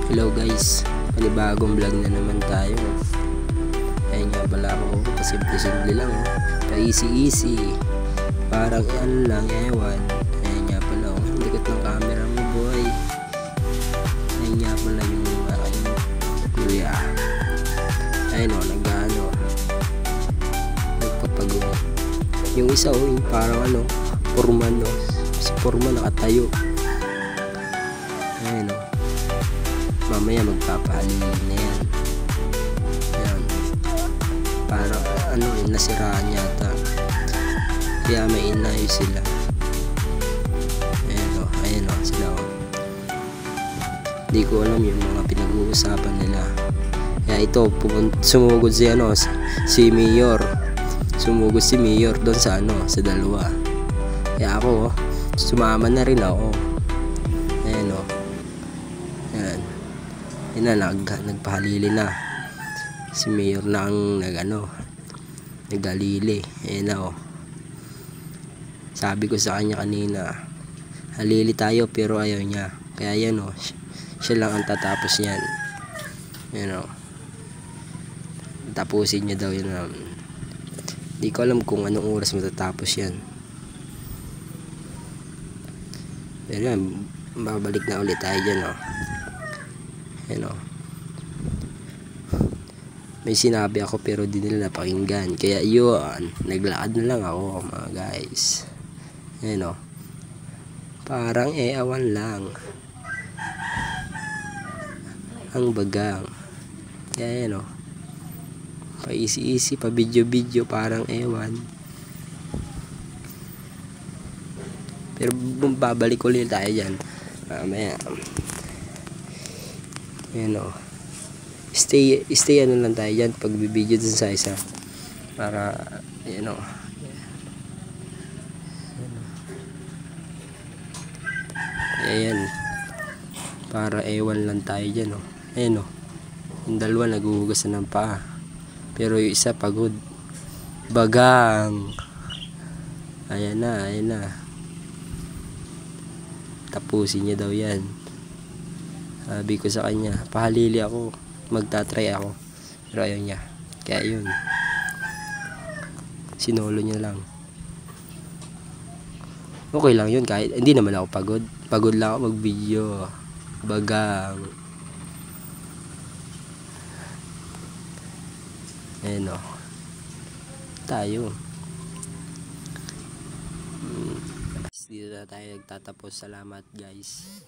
Hello guys, panibagong vlog na naman tayo. Ayun nga pala ako, pasimple-simple lang pa-easy-easy. Parang yan lang, ewan. Ayun nga pala likot ng camera mo boy. Ayun nga pala yung aking kuya. Ayun nagpapagawa. Yung isa yung parang Foreman si Foreman nakatayo. Ayun mamaya magpapahalili na yan. Ayan. Parang nasiraan yata. Kaya may inayos sila. Ayan sila Di ko alam yung mga pinag-uusapan nila. Kaya ito, sumugod si Mayor. Sumugod si Mayor doon sa dalawa. Kaya ako, sumama na rin ako. Ayan nagpahalili na si Mayor na ang naghalili. Ayan sabi ko sa kanya kanina, halili tayo, pero ayaw niya. Kaya yan siya lang ang tatapos yan. Tapusin niya daw yun. Di ko alam kung anong oras matatapos yan, pero yan, babalik na ulit tayo dyan. May sinabi ako pero di nila napakinggan. Kaya yun, naglakad na lang ako mga guys. Parang awan lang ang bagang. Kaya pa easy pa video parang ewan. Pero babalik ulit tayo dyan mamaya. Stay lang tayo dyan pag bibideo dun sa isa, para ayan, para ewan lang tayo dyan. Yung dalawa naghuhugas na ng paa, pero yung isa pagod, bagang. Ayan na tapusin niya daw yan. Sabi ko sa kanya, pahalili ako, magtatry ako, pero ayaw niya. Kaya yun, sinolo niya lang. Okay lang yun, kahit hindi naman ako pagod lang ako mag video, bagang. Tayo dito na tayo nagtatapos. Salamat guys.